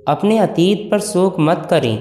अपने अतीत पर शोक मत करें,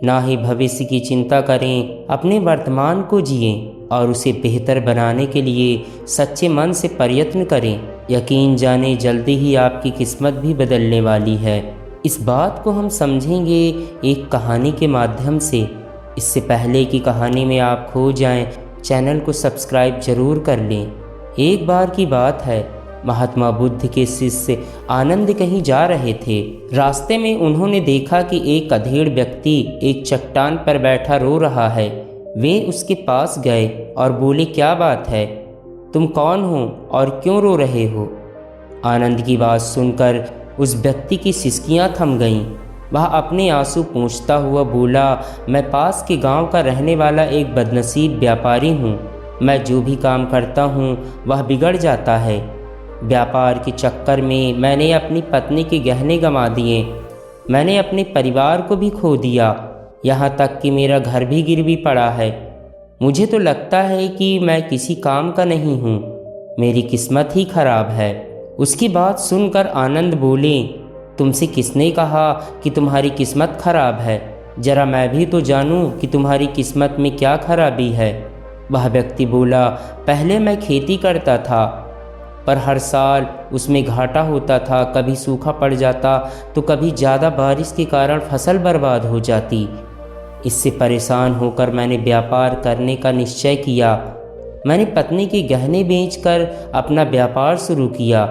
ना ही भविष्य की चिंता करें। अपने वर्तमान को जिएं और उसे बेहतर बनाने के लिए सच्चे मन से प्रयत्न करें। यकीन जाने जल्दी ही आपकी किस्मत भी बदलने वाली है। इस बात को हम समझेंगे एक कहानी के माध्यम से। इससे पहले कि कहानी में आप खो जाएं, चैनल को सब्सक्राइब जरूर कर लें। एक बार की बात है, महात्मा बुद्ध के शिष्य आनंद कहीं जा रहे थे। रास्ते में उन्होंने देखा कि एक अधेड़ व्यक्ति एक चट्टान पर बैठा रो रहा है। वे उसके पास गए और बोले, क्या बात है, तुम कौन हो और क्यों रो रहे हो? आनंद की बात सुनकर उस व्यक्ति की सिसकियां थम गईं। वह अपने आंसू पोंछता हुआ बोला, मैं पास के गांव का रहने वाला एक बदनसीब व्यापारी हूँ। मैं जो भी काम करता हूँ वह बिगड़ जाता है। व्यापार के चक्कर में मैंने अपनी पत्नी के गहने गंवा दिए। मैंने अपने परिवार को भी खो दिया, यहाँ तक कि मेरा घर भी गिरवी पड़ा है। मुझे तो लगता है कि मैं किसी काम का नहीं हूँ, मेरी किस्मत ही खराब है। उसकी बात सुनकर आनंद बोले, तुमसे किसने कहा कि तुम्हारी किस्मत खराब है? जरा मैं भी तो जानूं कि तुम्हारी किस्मत में क्या खराबी है। वह व्यक्ति बोला, पहले मैं खेती करता था, पर हर साल उसमें घाटा होता था। कभी सूखा पड़ जाता तो कभी ज़्यादा बारिश के कारण फसल बर्बाद हो जाती। इससे परेशान होकर मैंने व्यापार करने का निश्चय किया। मैंने पत्नी के गहने बेचकर अपना व्यापार शुरू किया,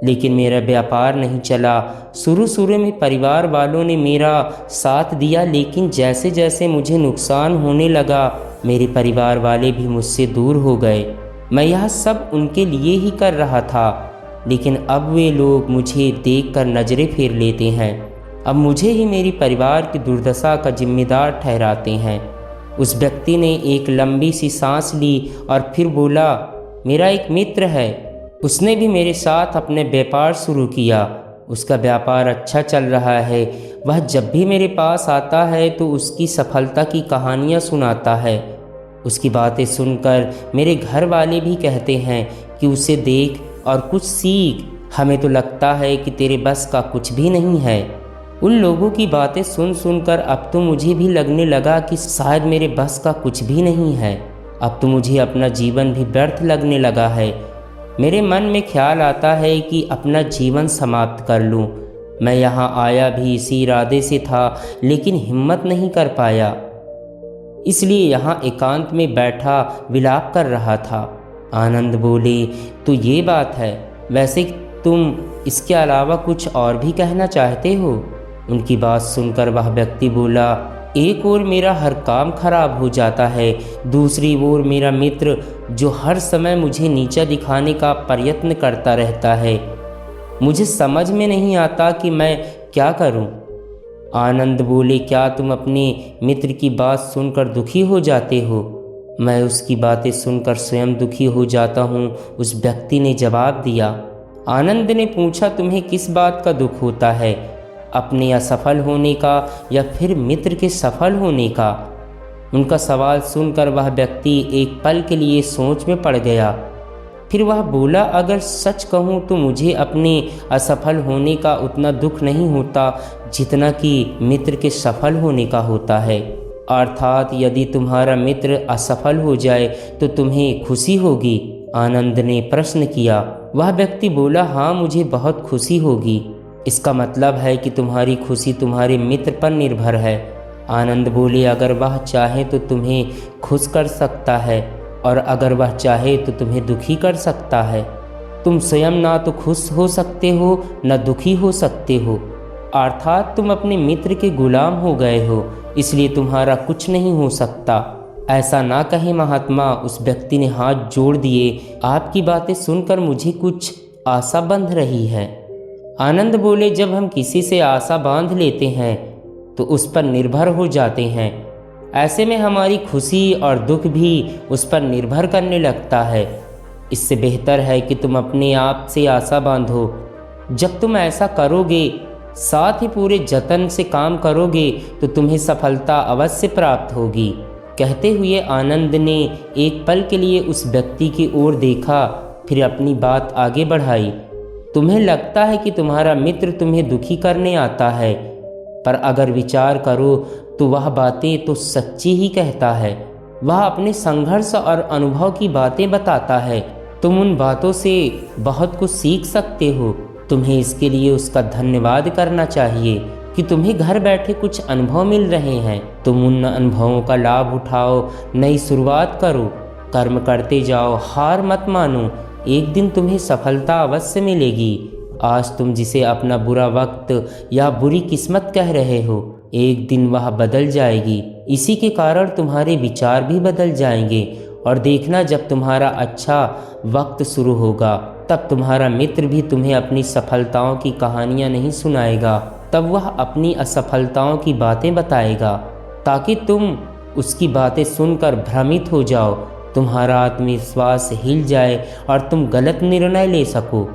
लेकिन मेरा व्यापार नहीं चला। शुरू में परिवार वालों ने मेरा साथ दिया, लेकिन जैसे जैसे मुझे नुकसान होने लगा, मेरे परिवार वाले भी मुझसे दूर हो गए। मैं यह सब उनके लिए ही कर रहा था, लेकिन अब वे लोग मुझे देखकर नज़रें फेर लेते हैं। अब मुझे ही मेरी परिवार की दुर्दशा का जिम्मेदार ठहराते हैं। उस व्यक्ति ने एक लंबी सी सांस ली और फिर बोला, मेरा एक मित्र है, उसने भी मेरे साथ अपने व्यापार शुरू किया। उसका व्यापार अच्छा चल रहा है। वह जब भी मेरे पास आता है तो उसकी सफलता की कहानियाँ सुनाता है। उसकी बातें सुनकर मेरे घर वाले भी कहते हैं कि उसे देख और कुछ सीख। हमें तो लगता है कि तेरे बस का कुछ भी नहीं है। उन लोगों की बातें सुनकर अब तो मुझे भी लगने लगा कि शायद मेरे बस का कुछ भी नहीं है। अब तो मुझे अपना जीवन भी व्यर्थ लगने लगा है। मेरे मन में ख्याल आता है कि अपना जीवन समाप्त कर लूं। मैं यहाँ आया भी इसी इरादे से था, लेकिन हिम्मत नहीं कर पाया, इसलिए यहाँ एकांत में बैठा विलाप कर रहा था। आनंद बोले, तो ये बात है, वैसे तुम इसके अलावा कुछ और भी कहना चाहते हो? उनकी बात सुनकर वह व्यक्ति बोला, एक ओर मेरा हर काम खराब हो जाता है, दूसरी ओर मेरा मित्र जो हर समय मुझे नीचा दिखाने का प्रयत्न करता रहता है। मुझे समझ में नहीं आता कि मैं क्या करूं। आनंद बोले, क्या तुम अपने मित्र की बात सुनकर दुखी हो जाते हो? मैं उसकी बातें सुनकर स्वयं दुखी हो जाता हूँ, उस व्यक्ति ने जवाब दिया। आनंद ने पूछा, तुम्हें किस बात का दुख होता है, अपने असफल होने का या फिर मित्र के सफल होने का? उनका सवाल सुनकर वह व्यक्ति एक पल के लिए सोच में पड़ गया। फिर वह बोला, अगर सच कहूँ तो मुझे अपने असफल होने का उतना दुख नहीं होता जितना कि मित्र के सफल होने का होता है। अर्थात यदि तुम्हारा मित्र असफल हो जाए तो तुम्हें खुशी होगी? आनंद ने प्रश्न किया। वह व्यक्ति बोला, हाँ, मुझे बहुत खुशी होगी। इसका मतलब है कि तुम्हारी खुशी तुम्हारे मित्र पर निर्भर है। आनंद बोले, अगर वह चाहे तो तुम्हें खुश कर सकता है, और अगर वह चाहे तो तुम्हें दुखी कर सकता है। तुम स्वयं ना तो खुश हो सकते हो न दुखी हो सकते हो, अर्थात तुम अपने मित्र के गुलाम हो गए हो, इसलिए तुम्हारा कुछ नहीं हो सकता। ऐसा ना कहे महात्मा, उस व्यक्ति ने हाथ जोड़ दिए। आपकी बातें सुनकर मुझे कुछ आशा बंध रही है। आनंद बोले, जब हम किसी से आशा बांध लेते हैं तो उस पर निर्भर हो जाते हैं। ऐसे में हमारी खुशी और दुख भी उस पर निर्भर करने लगता है। इससे बेहतर है कि तुम अपने आप से आशा बांधो। जब तुम ऐसा करोगे, साथ ही पूरे जतन से काम करोगे, तो तुम्हें सफलता अवश्य प्राप्त होगी। कहते हुए आनंद ने एक पल के लिए उस व्यक्ति की ओर देखा, फिर अपनी बात आगे बढ़ाई। तुम्हें लगता है कि तुम्हारा मित्र तुम्हें दुखी करने आता है, पर अगर विचार करो तो वह बातें तो सच्ची ही कहता है। वह अपने संघर्ष और अनुभव की बातें बताता है। तुम उन बातों से बहुत कुछ सीख सकते हो। तुम्हें इसके लिए उसका धन्यवाद करना चाहिए कि तुम्हें घर बैठे कुछ अनुभव मिल रहे हैं। तुम उन अनुभवों का लाभ उठाओ, नई शुरुआत करो, कर्म करते जाओ, हार मत मानो। एक दिन तुम्हें सफलता अवश्य मिलेगी। आज तुम जिसे अपना बुरा वक्त या बुरी किस्मत कह रहे हो, एक दिन वह बदल जाएगी। इसी के कारण तुम्हारे विचार भी बदल जाएंगे। और देखना, जब तुम्हारा अच्छा वक्त शुरू होगा तब तुम्हारा मित्र भी तुम्हें अपनी सफलताओं की कहानियाँ नहीं सुनाएगा, तब वह अपनी असफलताओं की बातें बताएगा, ताकि तुम उसकी बातें सुनकर भ्रमित हो जाओ, तुम्हारा आत्मविश्वास हिल जाए और तुम गलत निर्णय ले सको।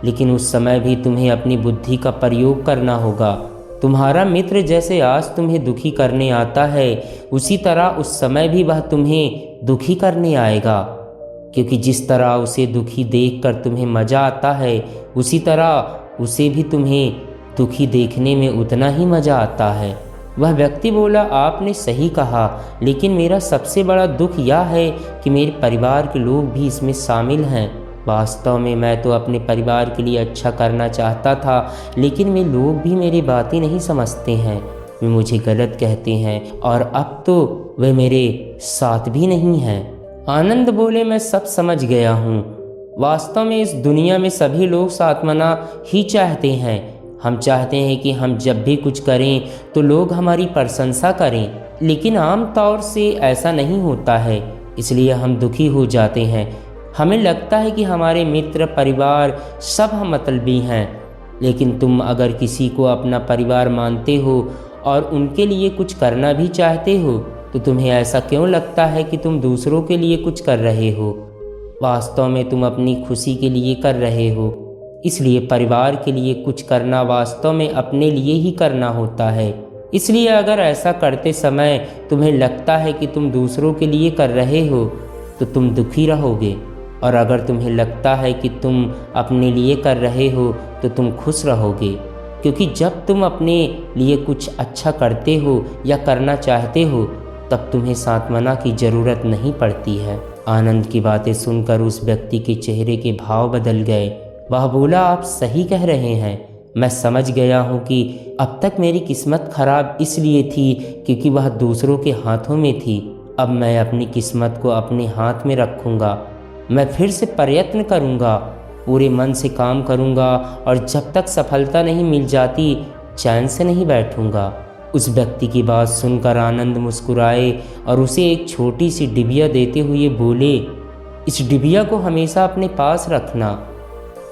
लेकिन उस समय भी तुम्हें अपनी बुद्धि का प्रयोग करना होगा। तुम्हारा मित्र जैसे आज तुम्हें दुखी करने आता है, उसी तरह उस समय भी वह तुम्हें दुखी करने आएगा। क्योंकि जिस तरह उसे दुखी देखकर तुम्हें मज़ा आता है, उसी तरह उसे भी तुम्हें दुखी देखने में उतना ही मज़ा आता है। वह व्यक्ति बोला, आपने सही कहा, लेकिन मेरा सबसे बड़ा दुख यह है कि मेरे परिवार के लोग भी इसमें शामिल हैं। वास्तव में मैं तो अपने परिवार के लिए अच्छा करना चाहता था, लेकिन वे लोग भी मेरी बातें नहीं समझते हैं। वे मुझे गलत कहते हैं और अब तो वे मेरे साथ भी नहीं हैं। आनंद बोले, मैं सब समझ गया हूँ। वास्तव में इस दुनिया में सभी लोग सात्मना ही चाहते हैं। हम चाहते हैं कि हम जब भी कुछ करें तो लोग हमारी प्रशंसा करें, लेकिन आम तौर से ऐसा नहीं होता है, इसलिए हम दुखी हो जाते हैं। हमें लगता है कि हमारे मित्र, परिवार सब हम मतलबी हैं। लेकिन तुम अगर किसी को अपना परिवार मानते हो और उनके लिए कुछ करना भी चाहते हो, तो तुम्हें ऐसा क्यों लगता है कि तुम दूसरों के लिए कुछ कर रहे हो? वास्तव में तुम अपनी खुशी के लिए कर रहे हो। इसलिए परिवार के लिए कुछ करना वास्तव में अपने लिए ही करना होता है। इसलिए अगर ऐसा करते समय तुम्हें लगता है कि तुम दूसरों के लिए कर रहे हो, तो तुम दुखी रहोगे। और अगर तुम्हें लगता है कि तुम अपने लिए कर रहे हो, तो तुम खुश रहोगे। क्योंकि जब तुम अपने लिए कुछ अच्छा करते हो या करना चाहते हो, तब तुम्हें सांत्वना की ज़रूरत नहीं पड़ती है। आनंद की बातें सुनकर उस व्यक्ति के चेहरे के भाव बदल गए। वह बोला, आप सही कह रहे हैं। मैं समझ गया हूँ कि अब तक मेरी किस्मत खराब इसलिए थी क्योंकि वह दूसरों के हाथों में थी। अब मैं अपनी किस्मत को अपने हाथ में रखूँगा। मैं फिर से प्रयत्न करूँगा, पूरे मन से काम करूँगा, और जब तक सफलता नहीं मिल जाती चैन से नहीं बैठूँगा। उस व्यक्ति की बात सुनकर आनंद मुस्कुराए और उसे एक छोटी सी डिबिया देते हुए बोले, इस डिबिया को हमेशा अपने पास रखना।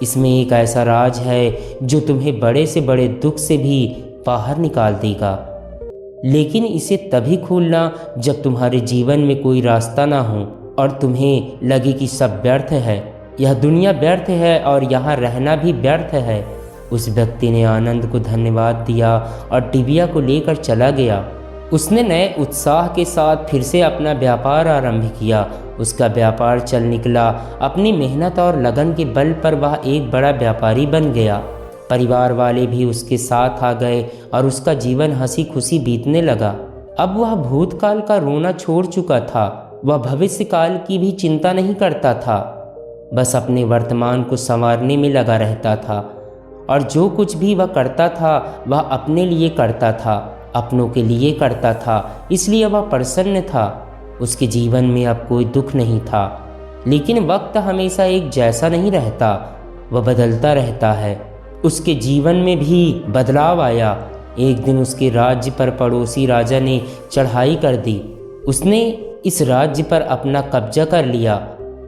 इसमें एक ऐसा राज है जो तुम्हें बड़े से बड़े दुख से भी बाहर निकाल देगा। लेकिन इसे तभी खोलना जब तुम्हारे जीवन में कोई रास्ता ना हो और तुम्हें लगे कि सब व्यर्थ है, यह दुनिया व्यर्थ है और यहाँ रहना भी व्यर्थ है। उस व्यक्ति ने आनंद को धन्यवाद दिया और डिबिया को लेकर चला गया। उसने नए उत्साह के साथ फिर से अपना व्यापार आरंभ किया। उसका व्यापार चल निकला। अपनी मेहनत और लगन के बल पर वह एक बड़ा व्यापारी बन गया। परिवार वाले भी उसके साथ आ गए और उसका जीवन हंसी खुशी बीतने लगा। अब वह भूतकाल का रोना छोड़ चुका था। वह भविष्य काल की भी चिंता नहीं करता था, बस अपने वर्तमान को संवारने में लगा रहता था। और जो कुछ भी वह करता था वह अपने लिए करता था, अपनों के लिए करता था, इसलिए वह प्रसन्न था। उसके जीवन में अब कोई दुख नहीं था। लेकिन वक्त हमेशा एक जैसा नहीं रहता, वह बदलता रहता है। उसके जीवन में भी बदलाव आया। एक दिन उसके राज्य पर पड़ोसी राजा ने चढ़ाई कर दी। उसने इस राज्य पर अपना कब्जा कर लिया।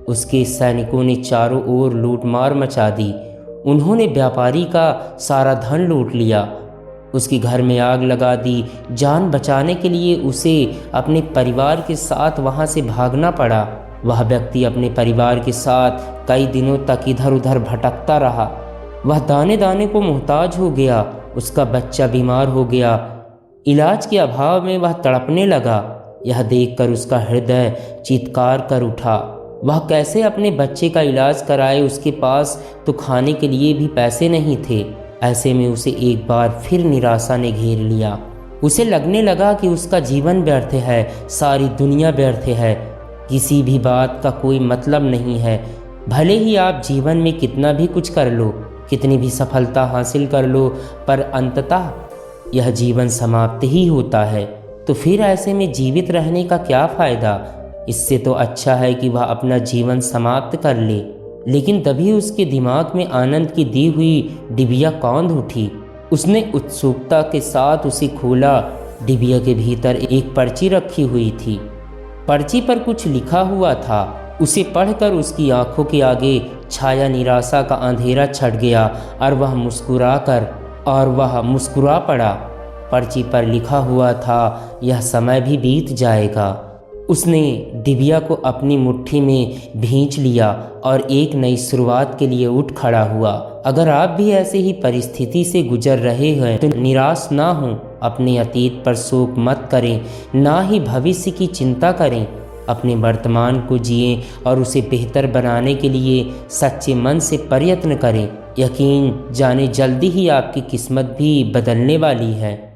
उसके सैनिकों ने चारों ओर लूटमार मचा दी। उन्होंने व्यापारी का सारा धन लूट लिया। उसके घर में आग लगा दी। जान बचाने के लिए उसे अपने परिवार के साथ वहां से भागना पड़ा। वह व्यक्ति अपने परिवार के साथ कई दिनों तक इधर उधर भटकता रहा। वह दाने दाने को मोहताज हो गया। उसका बच्चा बीमार हो गया। इलाज के अभाव में वह तड़पने लगा। यह देखकर उसका हृदय चीत्कार कर उठा। वह कैसे अपने बच्चे का इलाज कराए, उसके पास तो खाने के लिए भी पैसे नहीं थे। ऐसे में उसे एक बार फिर निराशा ने घेर लिया। उसे लगने लगा कि उसका जीवन व्यर्थ है, सारी दुनिया व्यर्थ है, किसी भी बात का कोई मतलब नहीं है। भले ही आप जीवन में कितना भी कुछ कर लो, कितनी भी सफलता हासिल कर लो, पर अंततः यह जीवन समाप्त ही होता है। तो फिर ऐसे में जीवित रहने का क्या फ़ायदा? इससे तो अच्छा है कि वह अपना जीवन समाप्त कर ले। लेकिन तभी उसके दिमाग में आनंद की दी हुई डिबिया कौंध उठी। उसने उत्सुकता के साथ उसे खोला। डिबिया के भीतर एक पर्ची रखी हुई थी। पर्ची पर कुछ लिखा हुआ था। उसे पढ़कर उसकी आंखों के आगे छाया निराशा का अंधेरा छट गया और वह मुस्कुरा पड़ा। पर्ची पर लिखा हुआ था, यह समय भी बीत जाएगा। उसने डिबिया को अपनी मुट्ठी में भींच लिया और एक नई शुरुआत के लिए उठ खड़ा हुआ। अगर आप भी ऐसे ही परिस्थिति से गुजर रहे हैं तो निराश ना हों, अपने अतीत पर शोक मत करें, ना ही भविष्य की चिंता करें। अपने वर्तमान को जिएं और उसे बेहतर बनाने के लिए सच्चे मन से प्रयत्न करें। यकीन जाने जल्दी ही आपकी किस्मत भी बदलने वाली है।